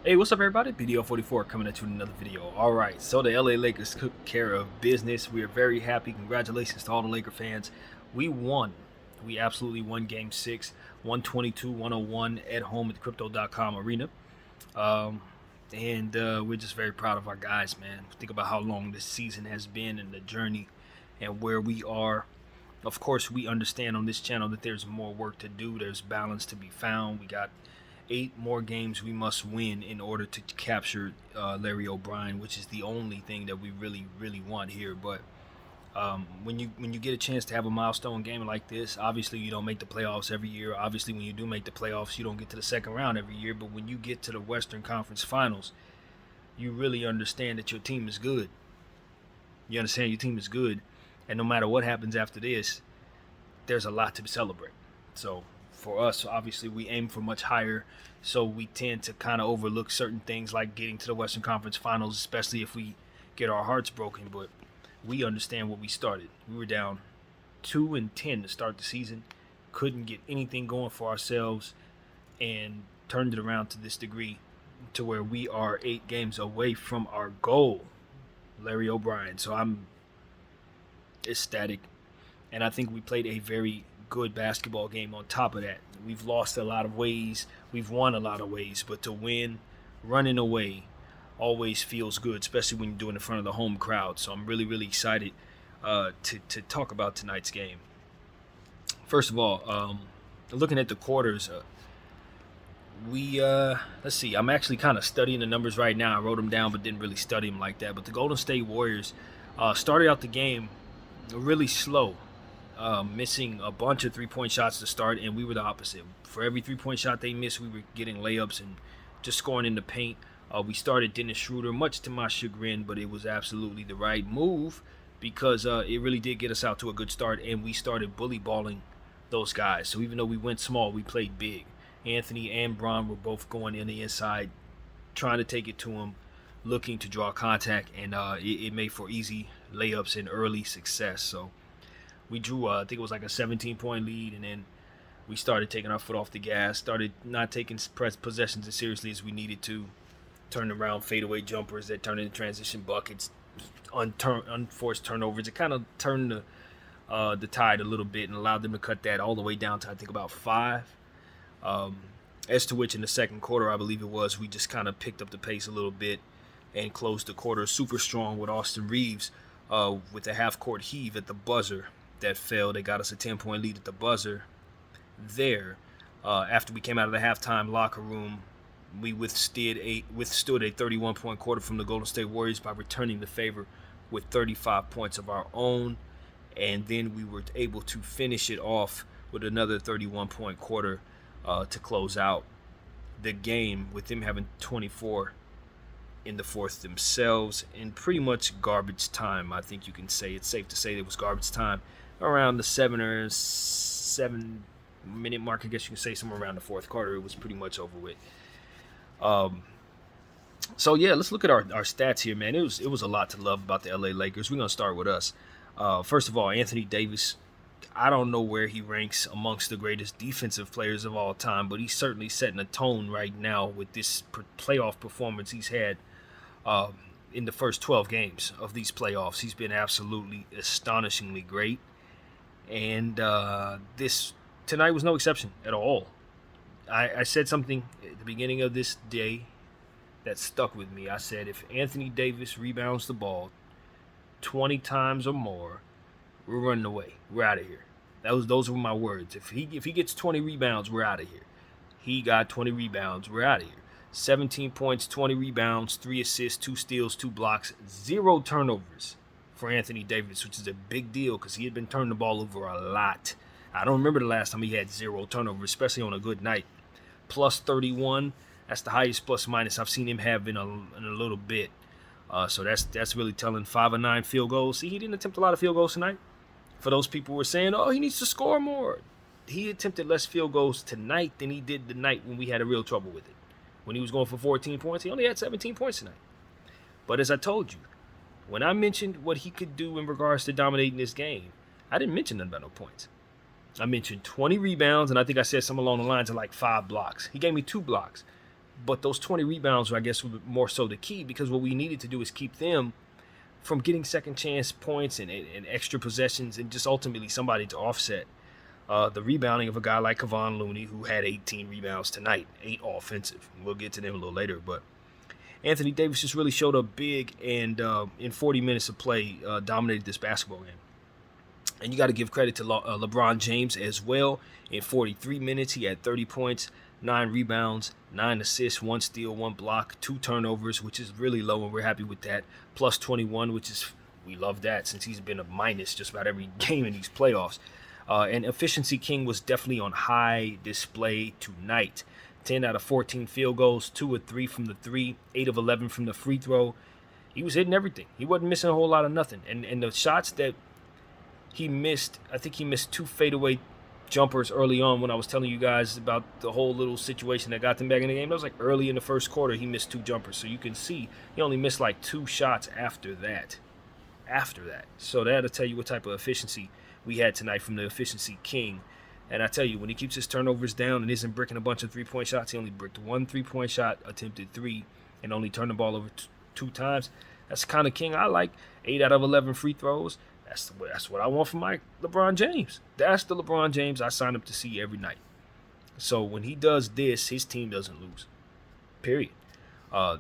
Hey, what's up, everybody? BDO44 coming at you with another video. All right, so the LA Lakers took care of business. We are very happy. Congratulations to all the Laker fans. We won. We absolutely won Game 6, 122-101 at home at the Crypto.com arena. Um, and we're just very proud of our guys, man. Think about how long this season has been and the journey and where we are. Of course, we understand on this channel that there's more work to do. There's balance to be found. We got 8 more games we must win in order to capture Larry O'Brien, which is the only thing that we really want here. But when you get a chance to have a milestone game like this, obviously you don't make the playoffs every year. Obviously, when you do make the playoffs, you don't get to the second round every year. But when you get to the Western Conference Finals, you really understand that your team is good. You understand your team is good, and no matter what happens after this, there's a lot to celebrate. So for us, obviously, we aim for much higher, so we tend to kind of overlook certain things like getting to the Western Conference Finals, especially if we get our hearts broken. But we understand what we started. We were down 2-10 to start the season, couldn't get anything going for ourselves, and turned it around to this degree to where we are 8 games away from our goal, Larry O'Brien. So I'm ecstatic, and I think we played a very good basketball game on top of that. We've lost a lot of ways, we've won a lot of ways, but to win running away always feels good, especially when you're doing it in front of the home crowd. So I'm really excited to talk about tonight's game. First of all, looking at the quarters, let's see, I'm actually kind of studying the numbers right now. I wrote them down but didn't really study them like that. But the Golden State Warriors started out the game really slow, missing a bunch of three-point shots to start, and we were the opposite. For every three-point shot they missed, we were getting layups and just scoring in the paint. We started Dennis Schroeder, much to my chagrin, but it was absolutely the right move because it really did get us out to a good start, and we started bully balling those guys. So even though we went small, we played big. Anthony and Bron were both going in the inside, trying to take it to him, looking to draw contact, and it made for easy layups and early success. So we drew, I think it was like a 17-point lead, and then we started taking our foot off the gas, started not taking possessions as seriously as we needed to, turned around fadeaway jumpers that turned into transition buckets, unforced turnovers. It kind of turned the tide a little bit and allowed them to cut that all the way down to, I think, about 5. As to which in the second quarter, I believe it was, we just kind of picked up the pace a little bit and closed the quarter super strong with Austin Reeves with a half-court heave at the buzzer that fell. They got us a 10-point lead at the buzzer there. After we came out of the halftime locker room, we withstood a 31-point quarter from the Golden State Warriors by returning the favor with 35 points of our own, and then we were able to finish it off with another 31-point quarter to close out the game, with them having 24 in the fourth themselves, in pretty much garbage time. I think you can say it's safe to say it was garbage time around the 7 minute mark. I guess you can say somewhere around the fourth quarter. It was pretty much over with. So yeah, let's look at our stats here, man. It was a lot to love about the LA Lakers. We're gonna start with us. First of all, Anthony Davis. I don't know where he ranks amongst the greatest defensive players of all time, but he's certainly setting a tone right now with this playoff performance he's had in the first 12 games of these playoffs. He's been absolutely astonishingly great, and this tonight was no exception at all. I said something at the beginning of this day that stuck with me. I said, if Anthony Davis rebounds the ball 20 times or more, we're running away. We're out of here. Those were my words. If he gets 20 rebounds, we're out of here. He got 20 rebounds. We're out of here. 17 points, 20 rebounds, 3 assists, 2 steals, 2 blocks, 0 turnovers for Anthony Davis, which is a big deal because he had been turning the ball over a lot. I don't remember the last time he had 0 turnovers, especially on a good night. Plus 31. That's the highest plus minus I've seen him have in a little bit. So that's really telling. 5 of 9 field goals. See, he didn't attempt a lot of field goals tonight. For those people who were saying, oh, he needs to score more, he attempted less field goals tonight than he did the night when we had a real trouble with it. When he was going for 14 points, he only had 17 points tonight. But as I told you, when I mentioned what he could do in regards to dominating this game, I didn't mention nothing about no points. I mentioned 20 rebounds, and I think I said something along the lines of like 5 blocks. He gave me 2 blocks. But those 20 rebounds were, I guess, more so the key, because what we needed to do is keep them from getting second chance points and extra possessions, and just ultimately somebody to offset the rebounding of a guy like Kevon Looney, who had 18 rebounds tonight, 8 offensive. We'll get to them a little later, but Anthony Davis just really showed up big, and in 40 minutes of play, dominated this basketball game. And you got to give credit to LeBron James as well. In 43 minutes, he had 30 points, 9 rebounds, 9 assists, 1 steal, 1 block, 2 turnovers, which is really low, and we're happy with that. Plus 21, which is, we love that, since he's been a minus just about every game in these playoffs. And Efficiency King was definitely on high display tonight. 10 out of 14 field goals, 2 of 3 from the 3, 8 of 11 from the free throw. He was hitting everything. He wasn't missing a whole lot of nothing. And the shots that he missed, I think he missed 2 fadeaway jumpers early on when I was telling you guys about the whole little situation that got them back in the game. That was like early in the first quarter, he missed 2 jumpers. So you can see he only missed like 2 shots after that. So that'll tell you what type of efficiency we had tonight from the Efficiency King. And I tell you, when he keeps his turnovers down and isn't bricking a bunch of 3-point shots, he only bricked 1 3-point shot, attempted 3, and only turned the ball over 2 times. That's the kind of king I like. 8 out of 11 free throws. That's what I want from my LeBron James. That's the LeBron James I sign up to see every night. So when he does this, his team doesn't lose. Period.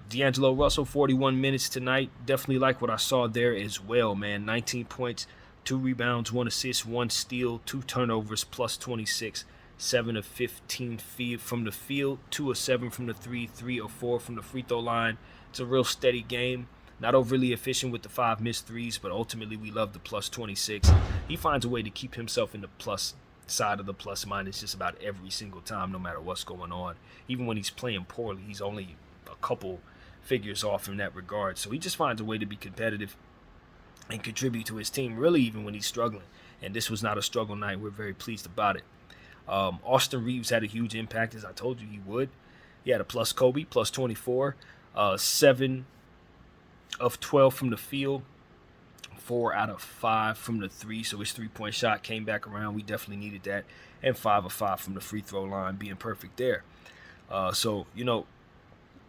D'Angelo Russell, 41 minutes tonight. Definitely like what I saw there as well, man. 19 points, 2 rebounds, 1 assist, 1 steal, 2 turnovers, plus 26, 7 of 15 from the field, 2 of 7 from the 3, 3 of 4 from the free throw line. It's a real steady game. Not overly efficient with the 5 missed threes, but ultimately we love the plus 26. He finds a way to keep himself in the plus side of the plus minus just about every single time, no matter what's going on. Even when he's playing poorly, he's only a couple figures off in that regard. So he just finds a way to be competitive and contribute to his team, really, even when he's struggling. And this was not a struggle night. We're very pleased about it. Austin Reeves had a huge impact, as I told you he would. He had a plus Kobe, plus 24, 7 of 12 from the field, 4 out of 5 from the 3, so his 3-point shot came back around. We definitely needed that. And 5 of 5 from the free throw line, being perfect there. So, you know,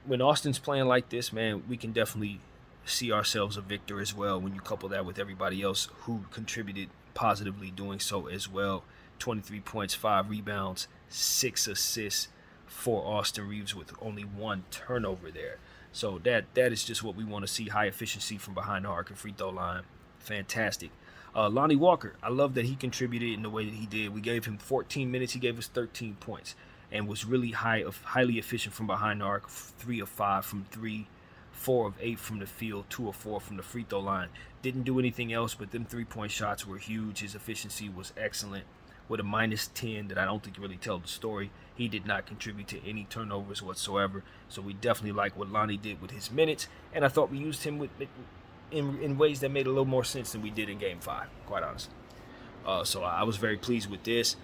when Austin's playing like this, man, we can definitely see ourselves a victor as well when you couple that with everybody else who contributed positively doing so as well. 23 points, 5 rebounds, 6 assists for Austin Reeves with only 1 turnover there. So that is just what we want to see. High efficiency from behind the arc and free throw line. Fantastic. Lonnie Walker, I love that he contributed in the way that he did. We gave him 14 minutes. He gave us 13 points and was really highly efficient from behind the arc. 3 of 5 from 3, 4 of 8 from the field, 2 of 4 from the free throw line. Didn't do anything else, but them 3-point shots were huge. His efficiency was excellent. With a minus 10 that I don't think really tell the story. He did not contribute to any turnovers whatsoever. So we definitely like what Lonnie did with his minutes. And I thought we used him in ways that made a little more sense than we did in Game 5, quite honestly. So I was very pleased with this.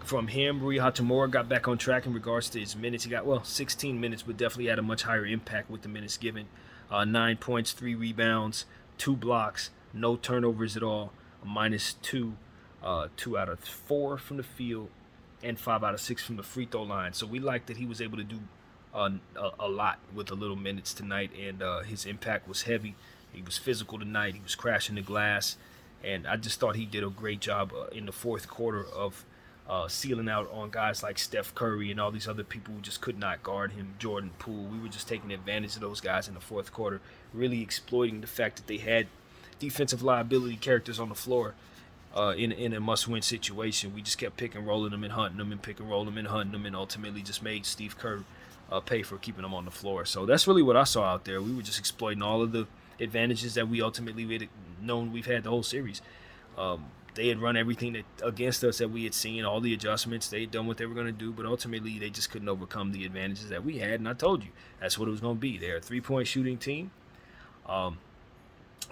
From him, Rui Hachimura got back on track in regards to his minutes. He got, 16 minutes, but definitely had a much higher impact with the minutes given. 9 points, 3 rebounds, 2 blocks, no turnovers at all, a minus 2. 2 out of 4 from the field, and 5 out of 6 from the free throw line. So we like that he was able to do a lot with the little minutes tonight, and his impact was heavy. He was physical tonight. He was crashing the glass, and I just thought he did a great job in the fourth quarter of sealing out on guys like Steph Curry and all these other people who just could not guard him, Jordan Poole. We were just taking advantage of those guys in the fourth quarter, really exploiting the fact that they had defensive liability characters on the floor. In a must-win situation. We just kept pick and rolling them and hunting them and pick and rolling them and hunting them, and ultimately just made Steve Kerr pay for keeping them on the floor. So that's really what I saw out there. We were just exploiting all of the advantages that we ultimately had known we've had the whole series. They had run everything against us that we had seen, all the adjustments. They had done what they were going to do, but ultimately they just couldn't overcome the advantages that we had, and I told you that's what it was going to be. They're a 3-point shooting team.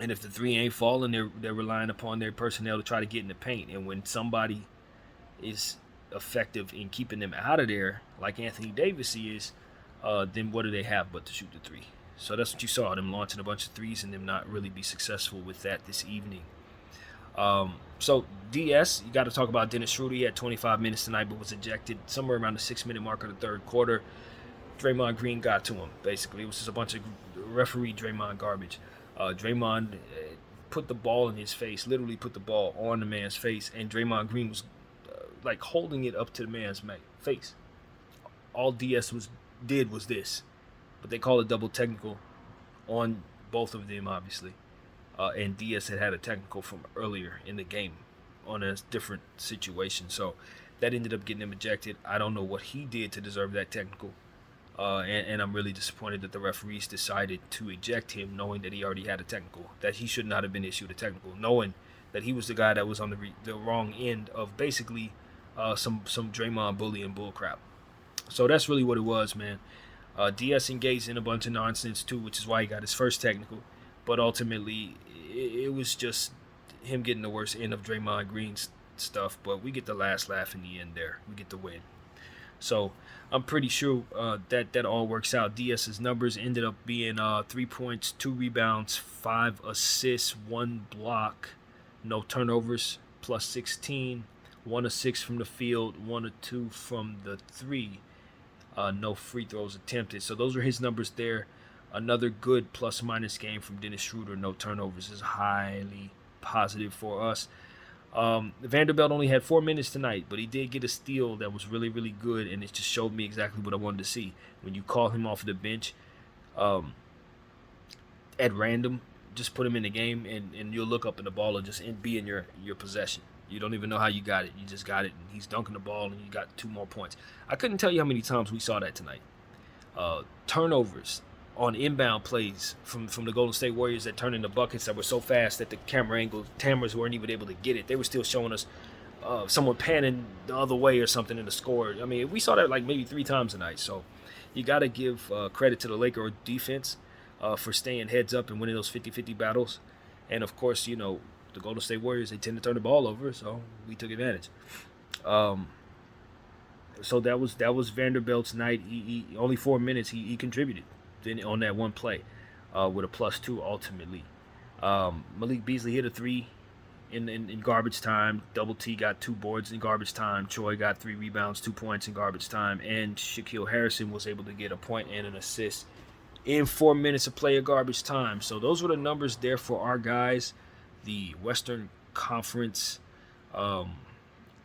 And if the 3 ain't falling, they're relying upon their personnel to try to get in the paint. And when somebody is effective in keeping them out of there, like Anthony Davis is, then what do they have but to shoot the 3? So that's what you saw, them launching a bunch of 3s and them not really be successful with that this evening. So DS, you got to talk about Dennis Schroeder. He had 25 minutes tonight but was ejected somewhere around the 6-minute mark of the third quarter. Draymond Green got to him. Basically, it was just a bunch of referee Draymond garbage. Draymond put the ball in his face, literally put the ball on the man's face, and Draymond Green was like holding it up to the man's face. All DS did was this, but they call it double technical on both of them, obviously. And DS had a technical from earlier in the game on a different situation, so that ended up getting him ejected. I don't know what he did to deserve that technical. And I'm really disappointed that the referees decided to eject him, knowing that he already had a technical, that he should not have been issued a technical, knowing that he was the guy that was on the wrong end of basically some Draymond bullying bullcrap. So that's really what it was, man. DS engaged in a bunch of nonsense too, which is why he got his first technical. But ultimately, it was just him getting the worst end of Draymond Green's stuff. But we get the last laugh in the end there. We get the win. So I'm pretty sure that all works out. DS's numbers ended up being 3 points, 2 rebounds, 5 assists, 1 block, no turnovers, plus 16, 1 of 6 from the field, 1 of 2 from the 3. No free throws attempted. So those are his numbers there. Another good plus-minus game from Dennis Schroeder. No turnovers is highly positive for us. Vanderbilt only had 4 minutes tonight, but he did get a steal that was really, really good, and it just showed me exactly what I wanted to see. When you call him off the bench at random, just put him in the game, and you'll look up and the ball will just be in your possession. You don't even know how you got it. You just got it, and he's dunking the ball, and you got 2 more points. I couldn't tell you how many times we saw that tonight. Turnovers on inbound plays from the Golden State Warriors that turned into buckets that were so fast that the cameras weren't even able to get it. They were still showing us someone panning the other way or something in the score. I mean, we saw that like maybe 3 times tonight. So you got to give credit to the Laker defense for staying heads up and winning those 50-50 battles. And, of course, you know, the Golden State Warriors, they tend to turn the ball over, so we took advantage. So that was Vanderbilt's night. He only 4 minutes. He contributed on that one play with a +2 ultimately. Malik Beasley hit a 3 in garbage time. Double T got 2 boards in garbage time. Troy got 3 rebounds, 2 points in garbage time. And Shaquille Harrison was able to get a point and an assist in 4 minutes of play of garbage time. So those were the numbers there for our guys. The Western Conference, well,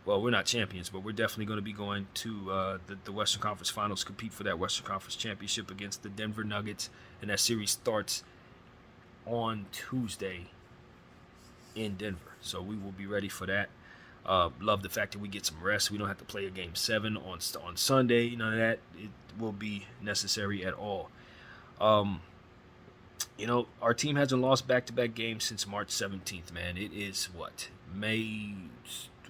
we're not champions, but we're definitely going to be going to the Western Conference Finals, compete for that Western Conference Championship against the Denver Nuggets, and that series starts on Tuesday in Denver. So we will be ready for that. Love the fact that we get some rest. We don't have to play a Game 7 on Sunday. None of that it will be necessary at all. You know, our team hasn't lost back-to-back games since March 17th, man. It is, May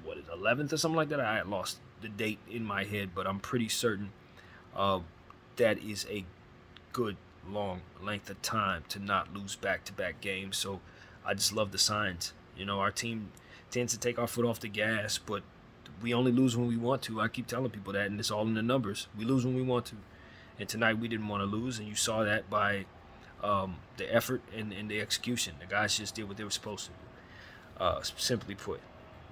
11th or something like that? I lost the date in my head, but I'm pretty certain that is a good, long length of time to not lose back-to-back games. So I just love the signs. You know, our team tends to take our foot off the gas, but we only lose when we want to. I keep telling people that, and it's all in the numbers. We lose when we want to. And tonight we didn't want to lose, and you saw that by the effort and the execution. The guys just did what they were supposed to do, simply put.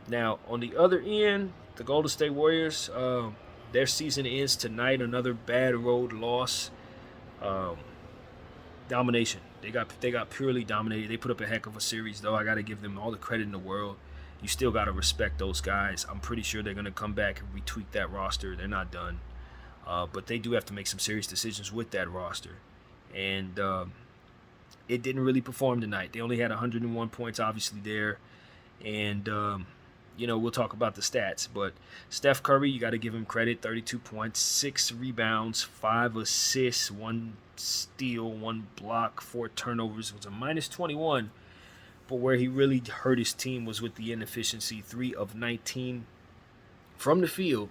Now, on the other end, the Golden State Warriors, their season ends tonight. Another bad road loss. Domination. They got purely dominated. They put up a heck of a series, though. I got to give them all the credit in the world. You still got to respect those guys. I'm pretty sure they're going to come back and retweak that roster. They're not done. But they do have to make some serious decisions with that roster. And it didn't really perform tonight. They only had 101 points, obviously, there. And, you know, we'll talk about the stats. But Steph Curry, you got to give him credit. 32 points, 6 rebounds, 5 assists, 1 steal, 1 block, 4 turnovers. It was a -21. But where he really hurt his team was with the inefficiency. 3 of 19 from the field,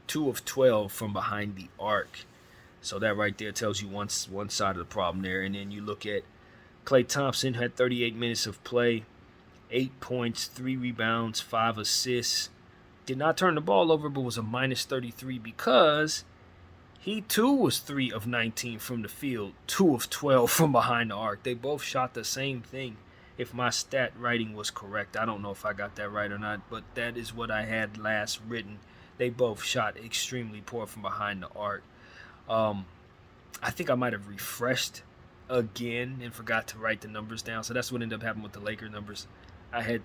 2 of 12 from behind the arc. So that right there tells you one side of the problem there. And then you look at Klay Thompson, had 38 minutes of play, 8 points, 3 rebounds, 5 assists. Did not turn the ball over, but was a -33 because he too was 3 of 19 from the field, 2 of 12 from behind the arc. They both shot the same thing. If my stat writing was correct, I don't know if I got that right or not, but that is what I had last written. They both shot extremely poor from behind the arc. I think I might have refreshed again and forgot to write the numbers down. So that's what ended up happening with the Laker numbers. I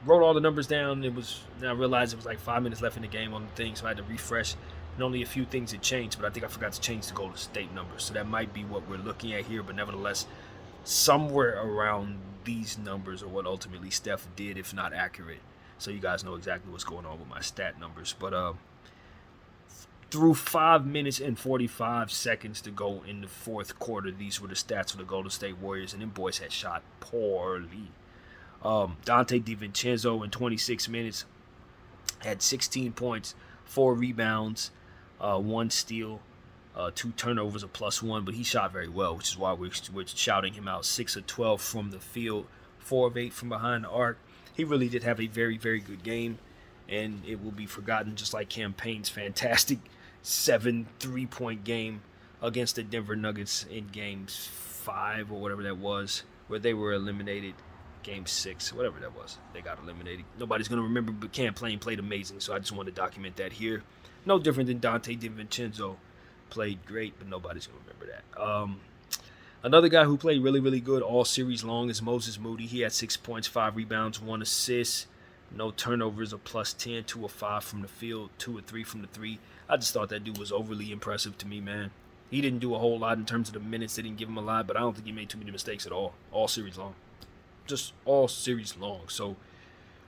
wrote all the numbers down. Then I realized it was like 5 minutes left in the game on the thing, so I had to refresh. And only a few things had changed, but I think I forgot to change the Golden State numbers. So that might be what we're looking at here. But nevertheless, somewhere around these numbers are what ultimately Steph did, if not accurate. So you guys know exactly what's going on with my stat numbers. But through 5 minutes and 45 seconds to go in the fourth quarter, these were the stats for the Golden State Warriors, and them boys had shot poorly. Dante DiVincenzo in 26 minutes had 16 points, 4 rebounds, 1 steal, 2 turnovers, a +1, but he shot very well, which is why we're shouting him out. 6 of 12 from the field, 4 of 8 from behind the arc. He really did have a very, very good game, and it will be forgotten, just like Cam Payne's fantastic 7 3-point game against the Denver Nuggets in Game 5 or whatever that was, where they were eliminated. Game 6, whatever that was, they got eliminated. Nobody's going to remember, but Cam Payne played amazing, so I just want to document that here. No different than Dante DiVincenzo. Played great, but nobody's going to remember that. Another guy who played really, really good all series long is Moses Moody. He had 6 points, 5 rebounds, 1 assist, no turnovers, a +10, 2 of 5 from the field, 2 of 3 from the 3. I just thought that dude was overly impressive to me, man. He didn't do a whole lot in terms of the minutes. They didn't give him a lot, but I don't think he made too many mistakes at all series long. Just all series long. So,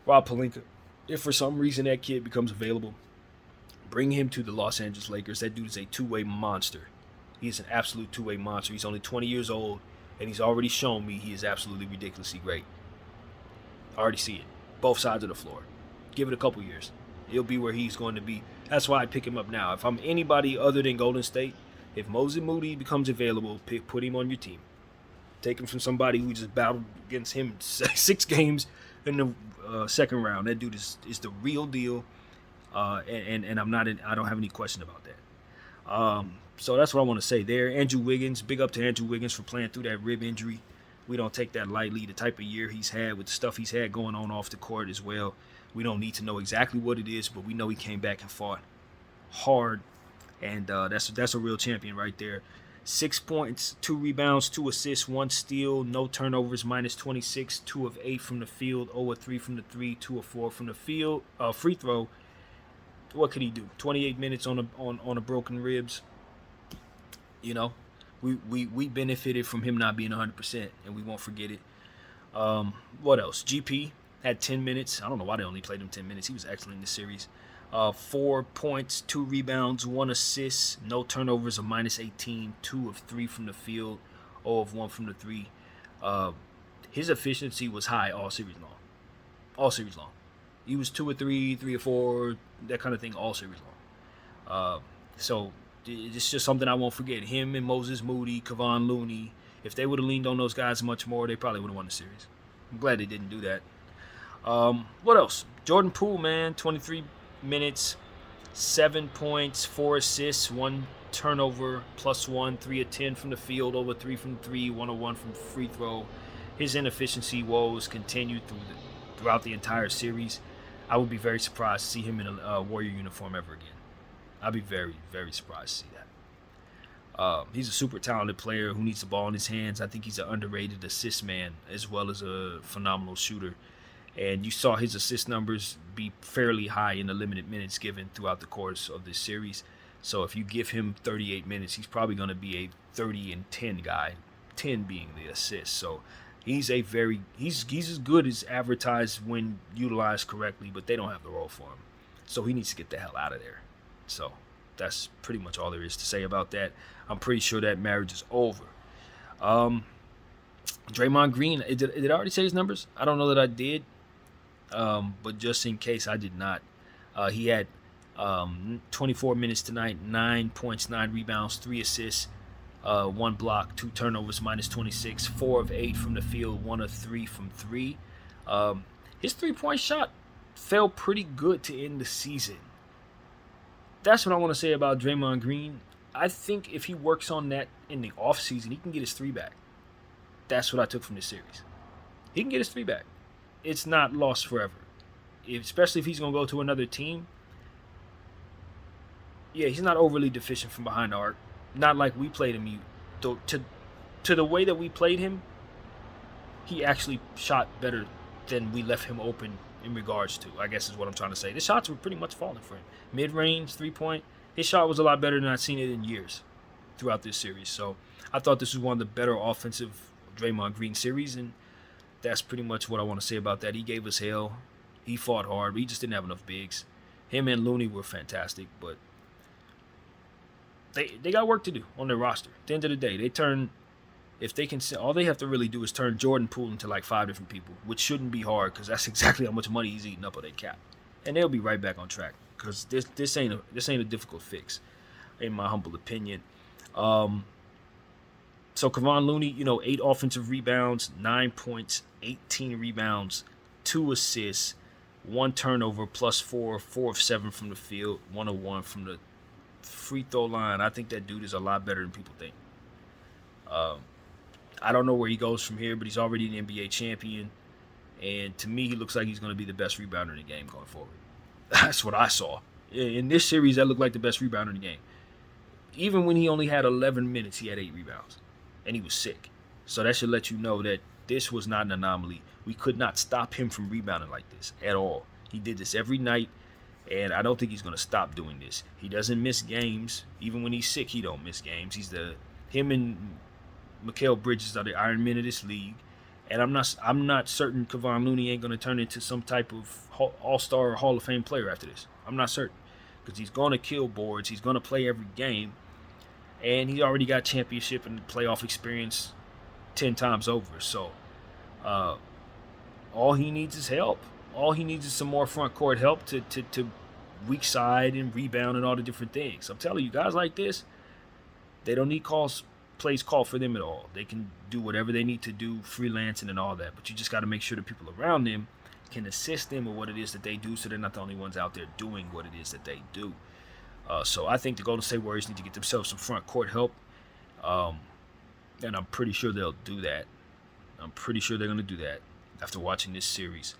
Rob Pelinka, if for some reason that kid becomes available, bring him to the Los Angeles Lakers. That dude is a two-way monster. He is an absolute two-way monster. He's only 20 years old, and he's already shown me he is absolutely ridiculously great. I already see it. Both sides of the floor. Give it a couple years. He'll be where he's going to be. That's why I pick him up now. If I'm anybody other than Golden State, if Moses Moody becomes available, put him on your team. Take him from somebody who just battled against him 6 games in the second round. That dude is the real deal, and I don't have any question about that. So that's what I want to say there. Andrew Wiggins, big up to Andrew Wiggins for playing through that rib injury. We don't take that lightly. The type of year he's had with the stuff he's had going on off the court as well. We don't need to know exactly what it is, but we know he came back and fought hard, and that's a real champion right there. 6 points, 2 rebounds, 2 assists, 1 steal, no turnovers, -26, 2 of 8 from the field, 0 of 3 from the 3, 2 of 4 from the field. Free throw. What could he do? 28 minutes on a broken ribs. You know, we benefited from him not being 100%, and we won't forget it. What else? GP had 10 minutes. I don't know why they only played him 10 minutes. He was excellent in the series. 4 points, 2 rebounds, 1 assist, no turnovers, a -18, 2 of 3 from the field, 0 of 1 from the 3. His efficiency was high all series long. He was 2 of 3, 3 of 4, that kind of thing all series long. So it's just something I won't forget. Him and Moses Moody, Kevon Looney, if they would have leaned on those guys much more, they probably would have won the series. I'm glad they didn't do that. What else? Jordan Poole, man, 23 minutes, 7 points, 4 assists, 1 turnover, +1, 3 of 10 from the field, over 3 from 3, 1 of 1 from free throw. His inefficiency woes continued throughout the entire series. I would be very surprised to see him in a Warrior uniform ever again. I'd be very, very surprised to see that. He's a super talented player who needs the ball in his hands. I think he's an underrated assist man as well as a phenomenal shooter. And you saw his assist numbers be fairly high in the limited minutes given throughout the course of this series. So if you give him 38 minutes, he's probably going to be a 30 and 10 guy, 10 being the assist. So he's as good as advertised when utilized correctly, but they don't have the role for him. So he needs to get the hell out of there. So that's pretty much all there is to say about that. I'm pretty sure that marriage is over. Draymond Green, did I already say his numbers? I don't know that I did. But just in case I did not, he had 24 minutes tonight, 9 points, 9 rebounds, 3 assists, 1 block, 2 turnovers, -26, 4 of 8 from the field, 1 of 3 from 3. His 3-point shot felt pretty good to end the season. That's what I want to say about Draymond Green. I think if he works on that in the offseason, he can get his 3 back. That's what I took from this series. He can get his 3 back. It's not lost forever. Especially if he's going to go to another team. Yeah, he's not overly deficient from behind the arc. not like we played him. To the way that we played him, he actually shot better than we left him open in regards to, I guess is what I'm trying to say. The shots were pretty much falling for him. Mid-range, 3-point. His shot was a lot better than I've seen it in years throughout this series. So I thought this was one of the better offensive Draymond Green series, and that's pretty much what I want to say about that. He gave us hell. He fought hard. We just didn't have enough bigs. Him and Looney were fantastic, but they got work to do on their roster. At the end of the day, if they can, all they have to really do is turn Jordan Poole into like 5 different people, which shouldn't be hard because that's exactly how much money he's eating up on their cap, and they'll be right back on track because this ain't a difficult fix, in my humble opinion. So Kevon Looney, 8 offensive rebounds, 9 points, 18 rebounds, 2 assists, 1 turnover, +4, 4 of 7 from the field, 1 of 1 from the free throw line. I think that dude is a lot better than people think. I don't know where he goes from here, but he's already an NBA champion. And to me, he looks like he's going to be the best rebounder in the game going forward. That's what I saw. In this series, that looked like the best rebounder in the game. Even when he only had 11 minutes, he had 8 rebounds. And he was sick. So that should let you know that this was not an anomaly. We could not stop him from rebounding like this at all. He did this every night, and I don't think he's going to stop doing this. He doesn't miss games. Even when he's sick, he don't miss games. Him and Mikal Bridges are the Iron Men of this league, and I'm not certain Kevon Looney ain't going to turn into some type of all-star or Hall of Fame player after this. I'm not certain because he's going to kill boards. He's going to play every game, and he already got championship and playoff experience 10 times over. So all he needs is help. All he needs is some more front court help to weak side and rebound and all the different things. I'm telling you, guys like this, they don't need plays called for them at all. They can do whatever they need to do, freelancing and all that. But you just got to make sure the people around them can assist them with what it is that they do, so they're not the only ones out there doing what it is that they do. So I think the Golden State Warriors need to get themselves some front court help, and I'm pretty sure they'll do that. I'm pretty sure they're going to do that after watching this series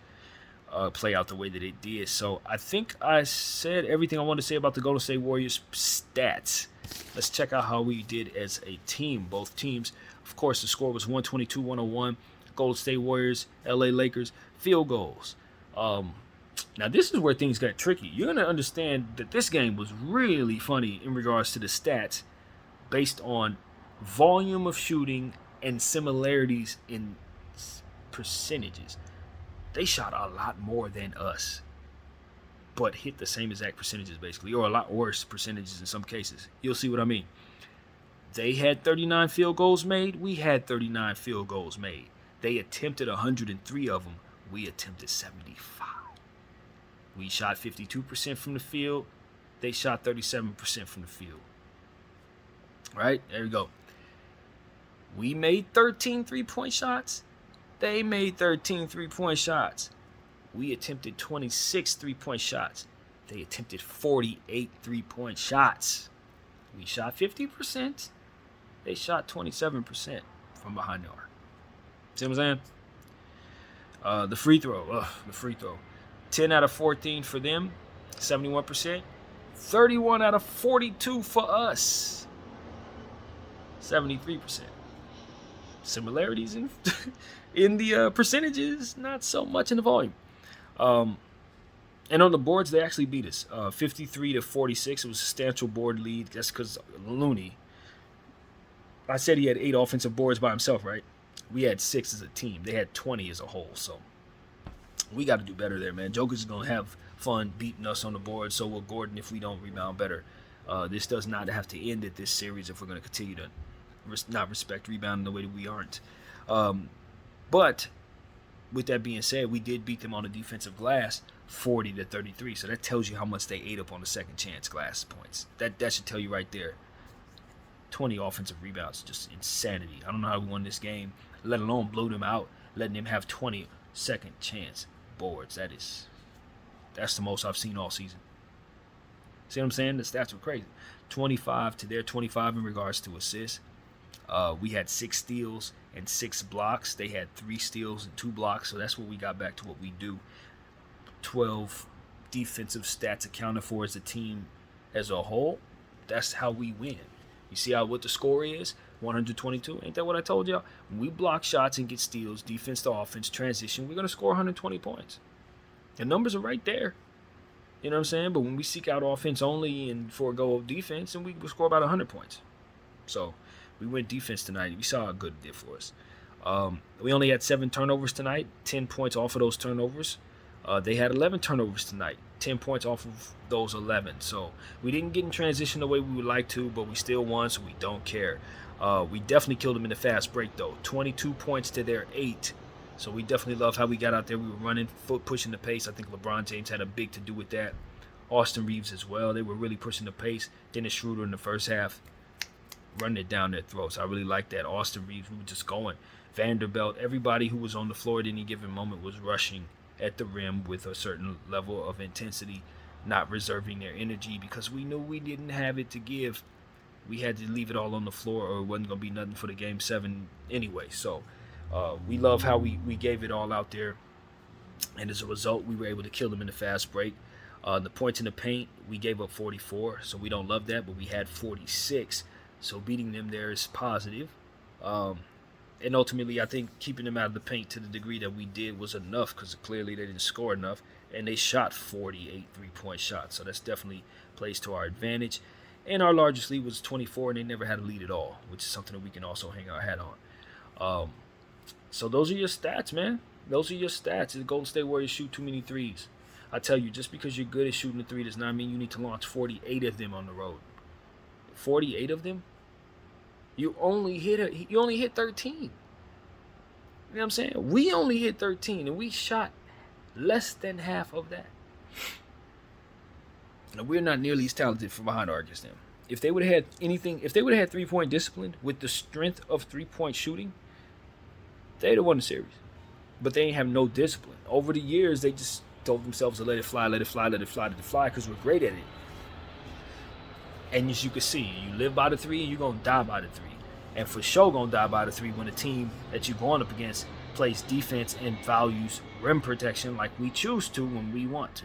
play out the way that it did. So I think I said everything I want to say about the Golden State Warriors stats. Let's check out how we did as a team, both teams. Of course, the score was 122-101. Golden State Warriors, LA Lakers, field goals. Now, this is where things got tricky. You're going to understand that this game was really funny in regards to the stats based on volume of shooting and similarities in percentages. They shot a lot more than us, but hit the same exact percentages basically, or a lot worse percentages in some cases. You'll see what I mean. They had 39 field goals made. We had 39 field goals made. They attempted 103 of them. We attempted 75. We shot 52% from the field. They shot 37% from the field. Right? There we go. We made 13 3-point shots. They made 13 3-point shots. We attempted 26 3-point shots. They attempted 48 3-point shots. We shot 50%. They shot 27% from behind the arc. See what I'm saying? The free throw. 10 out of 14 for them, 71%. 31 out of 42 for us, 73%. Similarities in the percentages, not so much in the volume. And on the boards, they actually beat us, 53-46. It was a substantial board lead. That's because Looney. I said he had 8 offensive boards by himself, right? We had 6 as a team. They had 20 as a whole. So we got to do better there, man. Joker's going to have fun beating us on the board. So will Gordon if we don't rebound better. This does not have to end at this series if we're going to continue to not respect rebounding the way that we aren't. But with that being said, we did beat them on the defensive glass 40-33. So that tells you how much they ate up on the second chance glass points. That should tell you right there. 20 offensive rebounds, just insanity. I don't know how we won this game, let alone blow them out, letting them have 20 second chance boards. That's the most I've seen all season. See what I'm saying? The stats were crazy. 25 to their 25 in regards to assists. We had 6 steals and 6 blocks. They had 3 steals and 2 blocks, so that's what we got back to what we do. 12 defensive stats accounted for as a team as a whole. That's how we win. You see what the score is? 122. Ain't that what I told y'all? When we block shots and get steals, defense to offense, transition, we're going to score 120 points. The numbers are right there. You know what I'm saying? But when we seek out offense only and forego defense, and we score about 100 points. So we went defense tonight. We saw how good it did for us. We only had 7 turnovers tonight, 10 points off of those turnovers. They had 11 turnovers tonight, 10 points off of those 11. So we didn't get in transition the way we would like to, but we still won, so we don't care. We definitely killed them in the fast break, though. 22 points to their 8. So we definitely love how we got out there. We were running, foot pushing the pace. I think LeBron James had a big to do with that. Austin Reeves as well. They were really pushing the pace. Dennis Schroeder in the first half, running it down their throats. I really like that. Austin Reeves, we were just going. Vanderbilt, everybody who was on the floor at any given moment was rushing at the rim with a certain level of intensity, not reserving their energy because we knew we didn't have it to give. We had to leave it all on the floor or it wasn't going to be nothing for the Game 7 anyway. So we love how we gave it all out there. And as a result, we were able to kill them in the fast break. The points in the paint, we gave up 44, so we don't love that, but we had 46. So beating them there is positive. And ultimately, I think keeping them out of the paint to the degree that we did was enough because clearly they didn't score enough. And they shot 48 three-point shots. So that's definitely plays to our advantage. And our largest lead was 24, and they never had a lead at all, which is something that we can also hang our hat on. So those are your stats, man. Those are your stats. The Golden State Warriors shoot too many threes. I tell you, just because you're good at shooting a three does not mean you need to launch 48 of them on the road. 48 of them? You only hit 13. You know what I'm saying? We only hit 13, and we shot less than half of that. Now, we're not nearly as talented from behind arc as them. If they would have had anything, if they would have had three-point discipline with the strength of three-point shooting, they'd have won the series. But they ain't have no discipline. Over the years, they just told themselves to let it fly, because we're great at it. And as you can see, you live by the 3 and you're going to die by the 3. And for sure going to die by the 3 when a team that you're going up against plays defense and values rim protection like we choose to when we want to.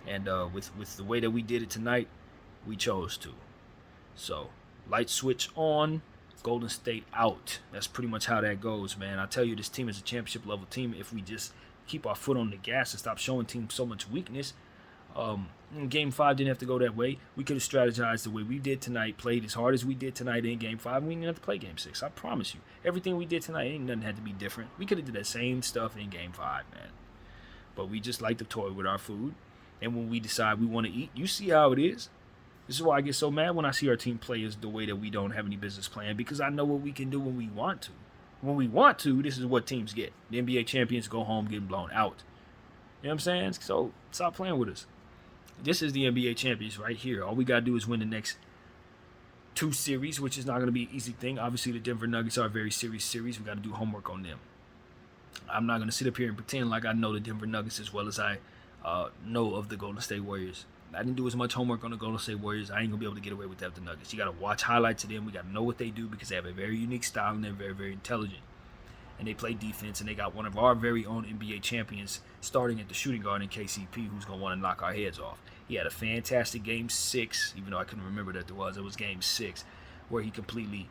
And with the way that we did it tonight, we chose to. So, light switch on, Golden State out. That's pretty much how that goes, man. I tell you, this team is a championship level team if we just keep our foot on the gas and stop showing teams so much weakness. Game 5 didn't have to go that way. We could have strategized the way we did tonight, played as hard as we did tonight in Game 5. We didn't have to play Game 6. I promise you. Everything we did tonight, ain't nothing had to be different. We could have did that same stuff in Game 5, man. But we just like to toy with our food. And when we decide we want to eat, you see how it is. This is why I get so mad when I see our team play as the way that we don't have any business playing, because I know what we can do when we want to. When we want to, this is what teams get. The NBA champions go home getting blown out. You know what I'm saying? So stop playing with us. This is the NBA champions right here. All we got to do is win the next 2 series, which is not going to be an easy thing. Obviously, the Denver Nuggets are a very serious series. We got to do homework on them. I'm not going to sit up here and pretend like I know the Denver Nuggets as well as I know of the Golden State Warriors. I didn't do as much homework on the Golden State Warriors. I ain't going to be able to get away with that with the Nuggets. You got to watch highlights of them. We got to know what they do because they have a very unique style and they're very, very intelligent. And they play defense, and they got one of our very own NBA champions starting at the shooting guard in KCP, who's going to want to knock our heads off. He had a fantastic Game 6, even though I couldn't remember that there was. It was Game 6, where he completely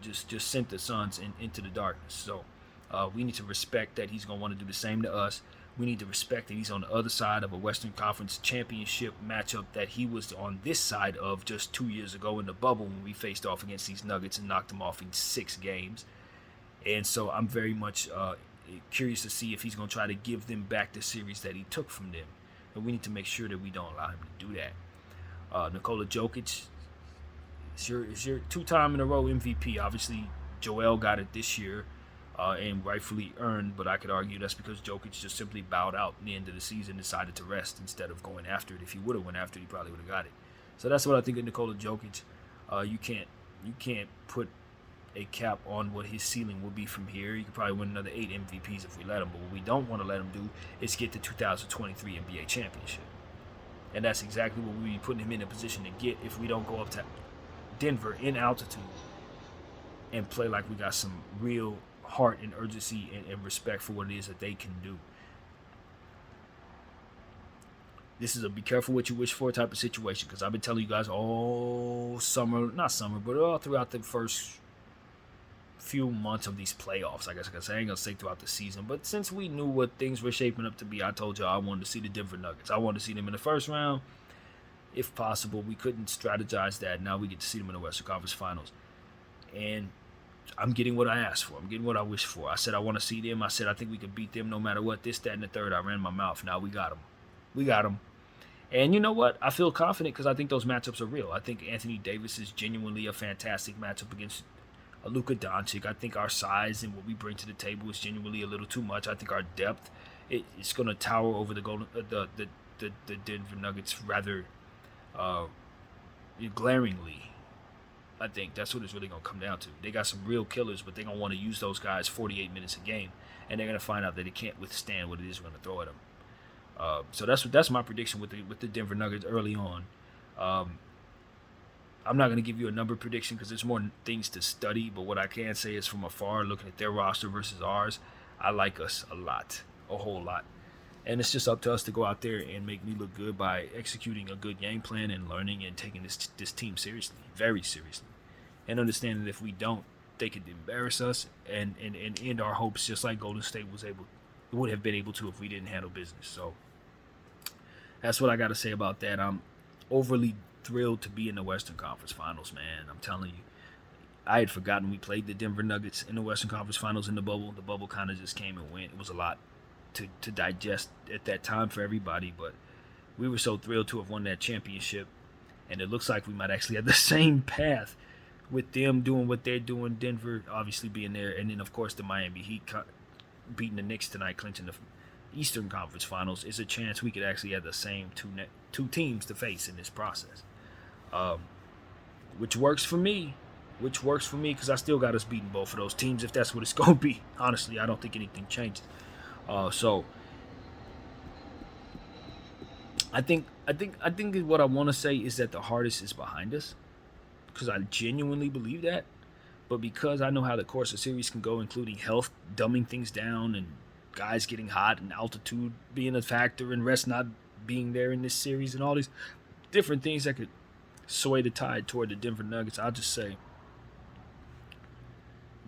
just sent the Suns into the darkness. So we need to respect that he's going to want to do the same to us. We need to respect that he's on the other side of a Western Conference championship matchup that he was on this side of just 2 years ago in the bubble when we faced off against these Nuggets and knocked them off in 6 games. And so I'm very much curious to see if he's going to try to give them back the series that he took from them. And we need to make sure that we don't allow him to do that. Nikola Jokic is your 2-time in a row MVP. Obviously, Joel got it this year and rightfully earned, but I could argue that's because Jokic just simply bowed out at the end of the season, decided to rest instead of going after it. If he would have went after it, he probably would have got it. So that's what I think of Nikola Jokic. You can't put a cap on what his ceiling will be from here. He could probably win another 8 MVPs if we let him, but what we don't want to let him do is get the 2023 NBA championship. And that's exactly what we'll be putting him in a position to get if we don't go up to Denver in altitude and play like we got some real heart and urgency and respect for what it is that they can do. This is a be careful what you wish for type of situation, because I've been telling you guys all summer, not summer, but all throughout the first few months of these playoffs. I guess I can say, I ain't gonna say throughout the season, but since we knew what things were shaping up to be, I told y'all I wanted to see the Denver Nuggets. I wanted to see them in the first round, if possible. We couldn't strategize that. Now we get to see them in the Western Conference Finals, and I'm getting what I asked for. I'm getting what I wished for. I said I want to see them. I said I think we could beat them no matter what. This, that, and the third. I ran my mouth. Now we got them. We got them. And you know what? I feel confident because I think those matchups are real. I think Anthony Davis is genuinely a fantastic matchup against Luka Doncic. I think our size and what we bring to the table is genuinely a little too much. I think our depth it's going to tower over the Denver Nuggets rather glaringly. I think that's what it's really going to come down to. They got some real killers, but they're going to want to use those guys 48 minutes a game, and they're going to find out that they can't withstand what it is we're going to throw at them. So that's my prediction with the Denver Nuggets early on. I'm not going to give you a number prediction because there's more things to study, but what I can say is from afar, looking at their roster versus ours, I like us a whole lot. And it's just up to us to go out there and make me look good by executing a good game plan and learning and taking this team seriously, very seriously. And understanding that if we don't, they could embarrass us and end our hopes just like Golden State would have been able to if we didn't handle business. So that's what I got to say about that. I'm overly thrilled to be in the Western Conference Finals, man. I'm telling you. I had forgotten we played the Denver Nuggets in the Western Conference Finals in the bubble. The bubble kind of just came and went. It was a lot to digest at that time for everybody, but we were so thrilled to have won that championship, and it looks like we might actually have the same path with them doing what they're doing, Denver obviously being there, and then of course the Miami Heat beating the Knicks tonight, clinching the Eastern Conference Finals. Is a chance we could actually have the same two teams to face in this process, which works for me because I still got us beating both of those teams if that's what it's going to be. Honestly, I don't think anything changes. So I think what I want to say is that the hardest is behind us, because I genuinely believe that. But because I know how the course of series can go, including health dumbing things down and guys getting hot and altitude being a factor and rest not being there in this series and all these different things that could sway the tide toward the Denver Nuggets, I'll just say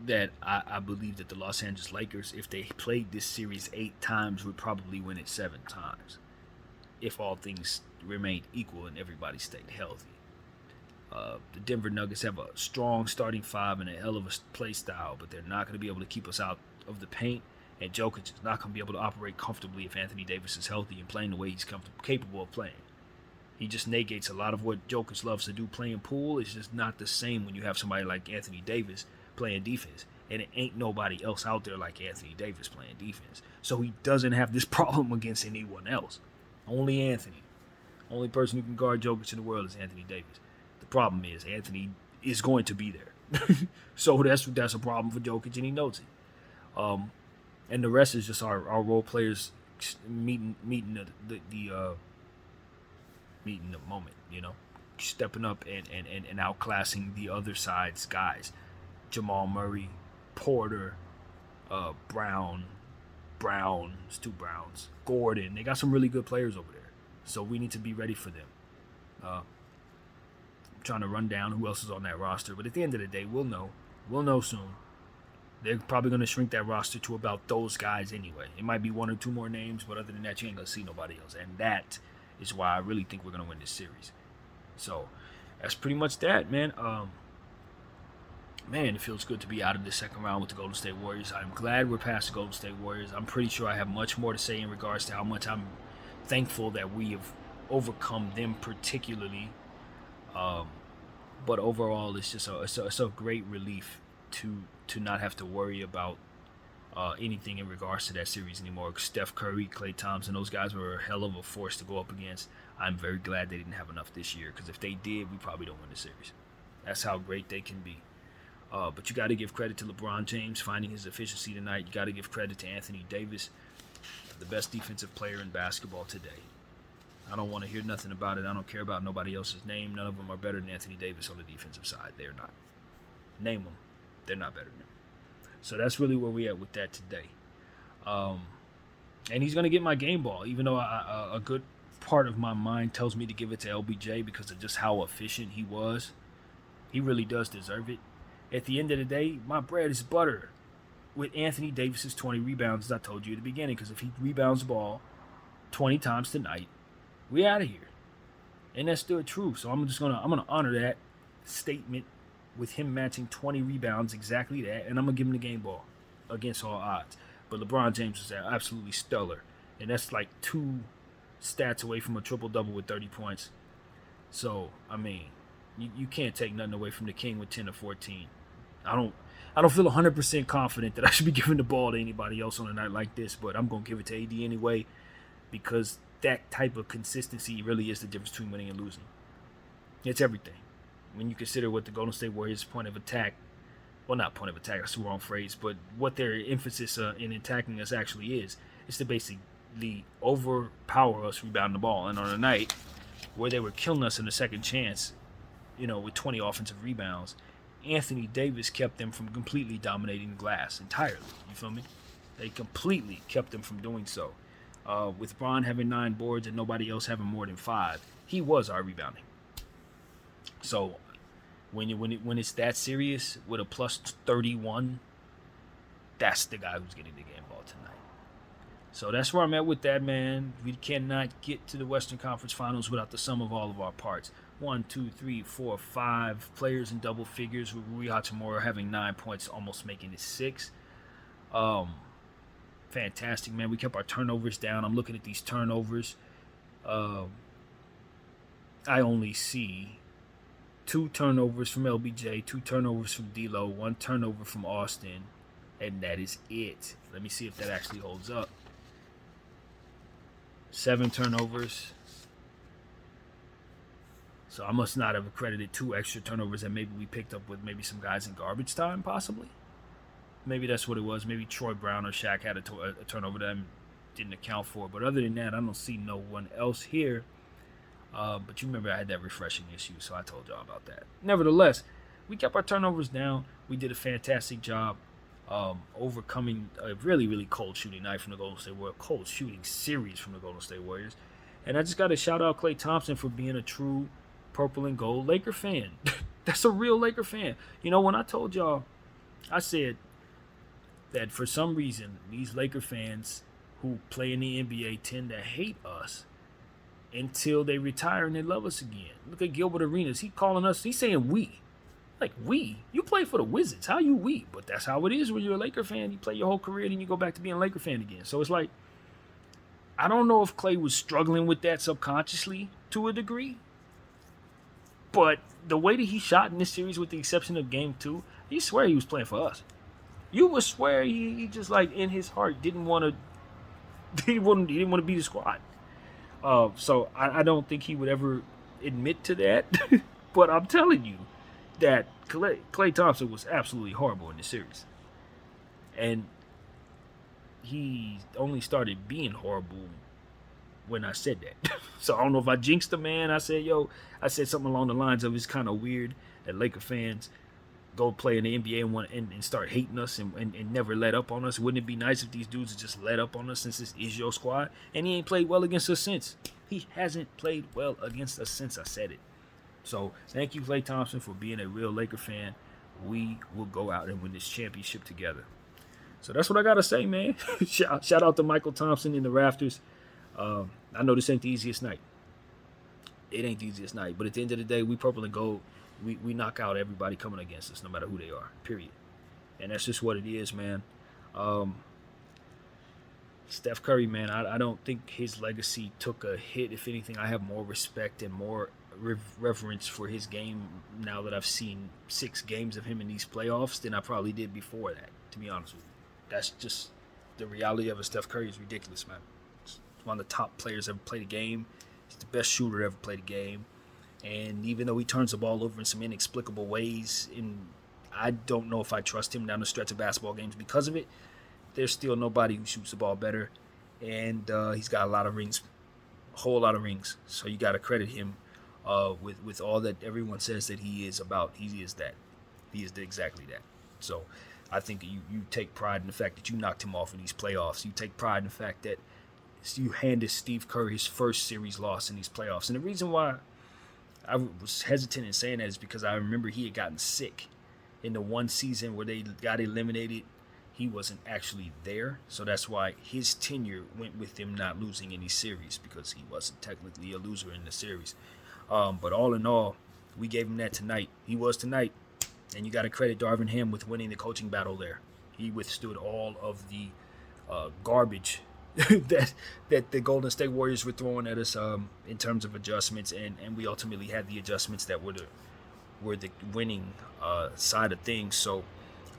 that I believe that the Los Angeles Lakers, if they played this series 8 times, would probably win it 7 times if all things remained equal and everybody stayed healthy. The Denver Nuggets have a strong starting 5 and a hell of a play style, but they're not going to be able to keep us out of the paint, and Jokic is not going to be able to operate comfortably if Anthony Davis is healthy and playing the way he's capable of playing. He just negates a lot of what Jokic loves to do playing pool. It's just not the same when you have somebody like Anthony Davis playing defense, and it ain't nobody else out there like Anthony Davis playing defense. So he doesn't have this problem against anyone else. Only Anthony. Only person who can guard Jokic in the world is Anthony Davis. The problem is Anthony is going to be there. So that's a problem for Jokic, and he knows it. And the rest is just our role players meeting the moment, stepping up and outclassing the other side's guys. Jamal Murray, Porter, Brown, it's 2 Browns, Gordon. They got some really good players over there. So we need to be ready for them. I'm trying to run down who else is on that roster, but at the end of the day, we'll know. We'll know soon. They're probably going to shrink that roster to about those guys anyway. It might be 1 or 2 more names, but other than that, you ain't going to see nobody else. And that is why I really think we're going to win this series. So that's pretty much that, man. Man, it feels good to be out of the second round with the Golden State Warriors. I'm glad we're past the Golden State Warriors. I'm pretty sure I have much more to say in regards to how much I'm thankful that we have overcome them particularly. But overall, it's just a great relief to not have to worry about anything in regards to that series anymore. Steph Curry, Klay Thompson, those guys were a hell of a force to go up against. I'm very glad they didn't have enough this year, because if they did, we probably don't win the series. That's how great they can be. But you got to give credit to LeBron James finding his efficiency tonight. You got to give credit to Anthony Davis, the best defensive player in basketball today. I don't want to hear nothing about it. I don't care about nobody else's name. None of them are better than Anthony Davis on the defensive side. They're not. Name them. They're not better than him. So that's really where we at with that today. And he's going to get my game ball, even though a good part of my mind tells me to give it to LBJ because of just how efficient he was. He really does deserve it. At the end of the day, my bread is butter with Anthony Davis's 20 rebounds, as I told you at the beginning, because if he rebounds the ball 20 times tonight, we out of here. And that's still true. So I'm gonna honor that statement with him matching 20 rebounds, exactly that, and I'm gonna give him the game ball against all odds. But LeBron James was absolutely stellar, and that's like 2 stats away from a triple-double with 30 points. So I mean, you can't take nothing away from the King with 10 or 14. I don't feel 100% confident that I should be giving the ball to anybody else on a night like this, but I'm gonna give it to AD anyway because that type of consistency really is the difference between winning and losing. It's everything. When you consider what the Golden State Warriors' point of attack, well, not point of attack, that's the wrong phrase, but what their emphasis in attacking us actually is to basically overpower us rebounding the ball. And on a night where they were killing us in the second chance, with 20 offensive rebounds, Anthony Davis kept them from completely dominating the glass entirely. You feel me? They completely kept them from doing so. With Bron having 9 boards and nobody else having more than 5, he was our rebounding. So when it's that serious with a plus 31, that's the guy who's getting the game ball tonight. So that's where I'm at with that, man. We cannot get to the Western Conference Finals without the sum of all of our parts. 1, 2, 3, 4, 5 players in double figures, with Rui Hachimura having 9 points, almost making it 6. Fantastic, man. We kept our turnovers down. I'm looking at these turnovers. I only see 2 turnovers from LBJ, 2 turnovers from D'Lo, 1 turnover from Austin, and that is it. Let me see if that actually holds up. 7 turnovers. So I must not have accredited 2 extra turnovers that maybe we picked up with maybe some guys in garbage time, possibly. Maybe that's what it was. Maybe Troy Brown or Shaq had a turnover that I didn't account for. But other than that, I don't see no one else here. But you remember I had that refreshing issue, so I told y'all about that. Nevertheless, we kept our turnovers down. We did a fantastic job overcoming a really, really cold shooting night from the Golden State Warriors, cold shooting series from the Golden State Warriors. And I just got to shout out Klay Thompson for being a true purple and gold Laker fan. That's a real Laker fan. When I told y'all, I said that for some reason, these Laker fans who play in the NBA tend to hate us until they retire and they love us again. Look at Gilbert Arenas. He calling us, he's saying we. Like, we? You play for the Wizards. How you we? But that's how it is when you're a Laker fan. You play your whole career, then you go back to being a Laker fan again. So it's like, I don't know if Klay was struggling with that subconsciously to a degree. But the way that he shot in this series, with the exception of Game 2, you swear he was playing for us. You would swear he just, like, in his heart didn't want to be the squad. So I don't think he would ever admit to that. But I'm telling you that Klay Thompson was absolutely horrible in this series. And he only started being horrible when I said that. So I don't know if I jinxed the man. I said something along the lines of, it's kind of weird that Laker fans go play in the NBA and start hating us and never let up on us. Wouldn't it be nice if these dudes would just let up on us since this is your squad? And he ain't played well against us since. He hasn't played well against us since I said it. So thank you, Klay Thompson, for being a real Laker fan. We will go out and win this championship together. So that's what I got to say, man. Shout out to Michael Thompson in the rafters. I know this ain't the easiest night. It ain't the easiest night. But at the end of the day, we purple and gold. We knock out everybody coming against us, no matter who they are, period. And that's just what it is, man. Steph Curry, man, I don't think his legacy took a hit. If anything, I have more respect and more reverence for his game now that I've seen 6 games of him in these playoffs than I probably did before that, to be honest with you. That's just the reality of it. Steph Curry is ridiculous, man. He's one of the top players ever played a game. He's the best shooter ever played a game. And even though he turns the ball over in some inexplicable ways, and I don't know if I trust him down the stretch of basketball games because of it, there's still nobody who shoots the ball better. And he's got a lot of rings, a whole lot of rings. So you got to credit him with all that everyone says that he is about. He is that. He is exactly that. So I think you take pride in the fact that you knocked him off in these playoffs. You take pride in the fact that you handed Steve Kerr his first series loss in these playoffs. And the reason why I was hesitant in saying that is because I remember he had gotten sick in the one season where they got eliminated. He wasn't actually there, so that's why his tenure went with him not losing any series, because he wasn't technically a loser in the series. But all in all, we gave him that tonight. He was tonight, and you got to credit Darvin Ham with winning the coaching battle there. He withstood all of the garbage that the Golden State Warriors were throwing at us in terms of adjustments, and we ultimately had the adjustments that were the winning side of things. So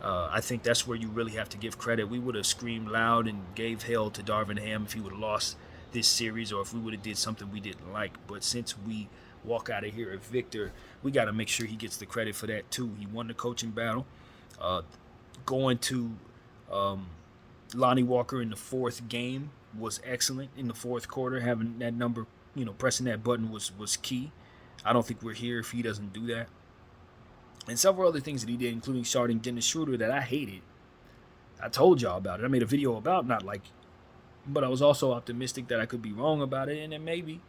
I think that's where you really have to give credit. We would have screamed loud and gave hell to Darvin Ham if he would have lost this series, or if we would have did something we didn't like. But since we walk out of here a victor, we got to make sure he gets the credit for that too. He won the coaching battle. Going to Lonnie Walker in the fourth game was excellent. In the fourth quarter, having that number, pressing that button was key. I don't think we're here if he doesn't do that. And several other things that he did, including starting Dennis Schroeder, that I hated. I told y'all about it. I made a video about not liking, but I was also optimistic that I could be wrong about it, and then maybe,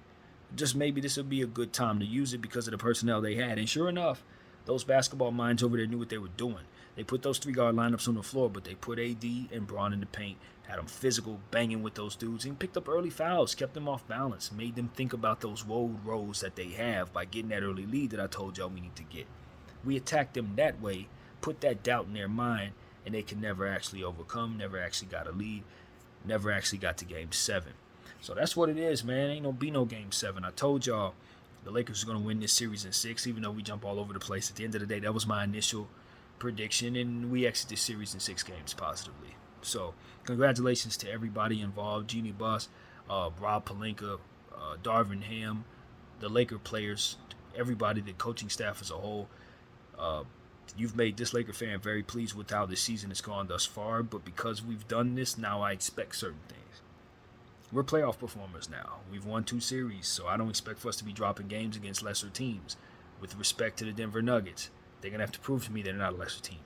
just maybe, this would be a good time to use it because of the personnel they had. And sure enough, those basketball minds over there knew what they were doing. They put those three-guard lineups on the floor, but they put AD and Braun in the paint, had them physical, banging with those dudes, and picked up early fouls, kept them off balance, made them think about those road roles that they have by getting that early lead that I told y'all we need to get. We attacked them that way, put that doubt in their mind, and they can never actually overcome, never actually got a lead, never actually got to Game 7. So that's what it is, man. Ain't no Game 7. I told y'all the Lakers are going to win this series in 6, even though we jump all over the place. At the end of the day, that was my initial prediction, and we exit this series in 6 games positively. So congratulations to everybody involved, Jeannie Buss, Rob Pelinka, Darvin Ham, the Laker players, everybody, the coaching staff as a whole. You've made this Laker fan very pleased with how this season has gone thus far, but because we've done this, now I expect certain things. We're playoff performers now. We've won 2 series, so I don't expect for us to be dropping games against lesser teams. With respect to the Denver Nuggets, they're going to have to prove to me they're not a lesser team.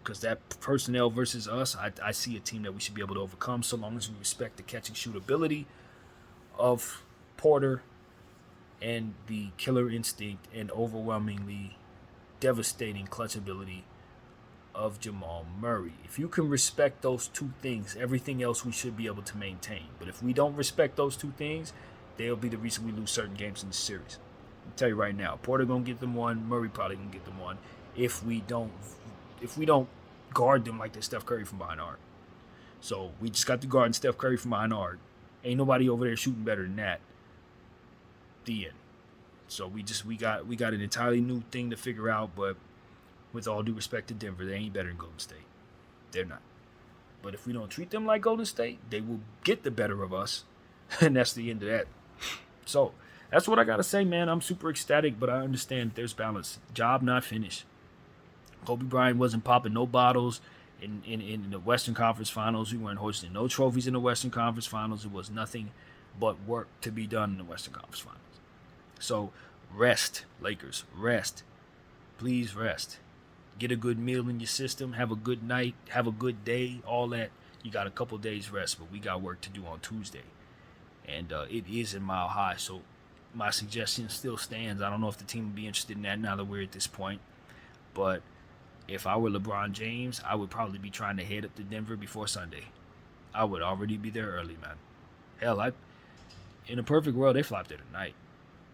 Because that personnel versus us, I see a team that we should be able to overcome so long as we respect the catch and shoot ability of Porter and the killer instinct and overwhelmingly devastating clutch ability of Jamal Murray. If you can respect those 2 things, everything else we should be able to maintain. But if we don't respect those 2 things, they'll be the reason we lose certain games in the series. I'll tell you right now, Porter gonna get them 1, Murray probably gonna get them 1. If we don't guard them like they're Steph Curry from behind arc. So we just got to guard Steph Curry from behind arc. Ain't nobody over there shooting better than that. The end. So we got an entirely new thing to figure out, but with all due respect to Denver, they ain't better than Golden State. They're not. But if we don't treat them like Golden State, they will get the better of us. And that's the end of that. So that's what I got to say, man. I'm super ecstatic, but I understand there's balance. Job not finished. Kobe Bryant wasn't popping no bottles in the Western Conference Finals. We weren't hosting no trophies in the Western Conference Finals. It was nothing but work to be done in the Western Conference Finals. So rest, Lakers. Rest. Please rest. Get a good meal in your system. Have a good night. Have a good day. All that. You got a couple days rest, but we got work to do on Tuesday. And it is in Mile High, so my suggestion still stands. I don't know if the team would be interested in that now that we're at this point. But if I were LeBron James, I would probably be trying to head up to Denver before Sunday. I would already be there early, man. Hell, in a perfect world, they fly up there tonight.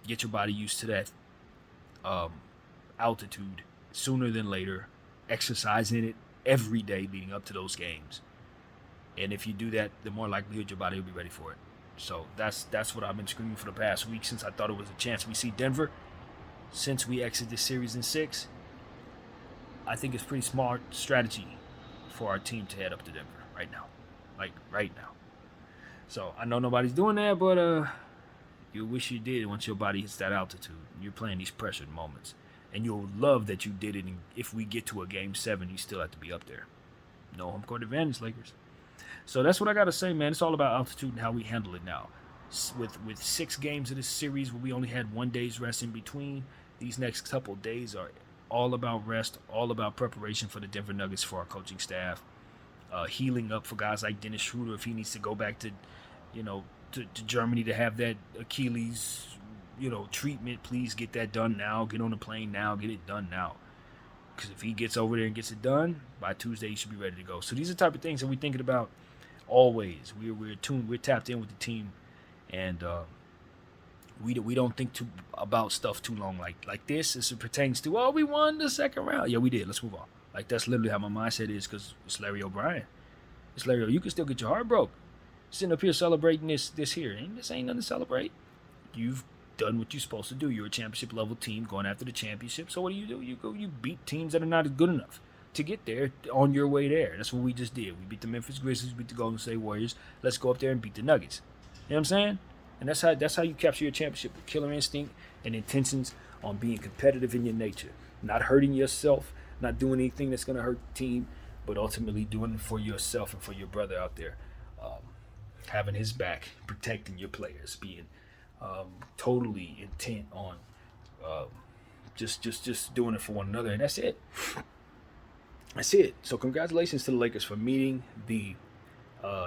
Get your body used to that altitude sooner than later. Exercise in it every day leading up to those games. And if you do that, the more likelihood your body will be ready for it. So that's what I've been screaming for the past week since I thought it was a chance. We see Denver, since we exit this series in 6, I think it's pretty smart strategy for our team to head up to Denver right now. Like, right now. So, I know nobody's doing that, but you wish you did once your body hits that altitude. You're playing these pressured moments. And you'll love that you did it. And if we get to a Game 7, you still have to be up there. No home court advantage, Lakers. So, that's what I got to say, man. It's all about altitude and how we handle it now. With 6 games of this series where we only had 1 day's rest in between, these next couple days are all about rest, all about preparation for the Denver Nuggets, for our coaching staff, healing up for guys like Dennis Schroeder if he needs to go back to, to Germany to have that Achilles, treatment. Please get that done now. Get on the plane now. Get it done now. Because if he gets over there and gets it done, by Tuesday he should be ready to go. So these are the type of things that we're thinking about always. We're tuned. We're tapped in with the team, and we don't think about stuff too long like this as it pertains to, we won the second round. Yeah, we did. Let's move on. Like, that's literally how my mindset is, because it's Larry O'Brien. It's Larry. You can still get your heart broke sitting up here celebrating this here. And this ain't nothing to celebrate. You've done what you're supposed to do. You're a championship level team going after the championship. So what do? You beat teams that are not good enough to get there on your way there. That's what we just did. We beat the Memphis Grizzlies, beat the Golden State Warriors. Let's go up there and beat the Nuggets. You know what I'm saying? And that's how you capture your championship, with killer instinct and intentions on being competitive in your nature, not hurting yourself, not doing anything that's going to hurt the team, but ultimately doing it for yourself and for your brother out there, having his back, protecting your players, being totally intent on just doing it for one another, and that's it. That's it. So congratulations to the Lakers for meeting the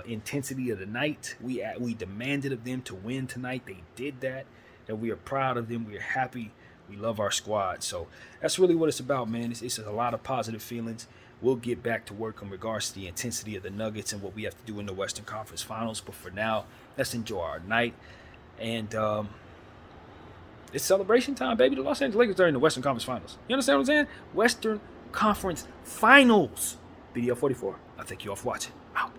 intensity of the night. We demanded of them to win tonight. They did that, and we are proud of them. We are happy. We love our squad. So that's really what it's about, man. It's a lot of positive feelings. We'll get back to work in regards to the intensity of the Nuggets and what we have to do in the Western Conference Finals. But for now, let's enjoy our night. And it's celebration time, baby. The Los Angeles Lakers are in the Western Conference Finals. You understand what I'm saying? Western Conference Finals. BDL 44. I thank you all for watching. Out.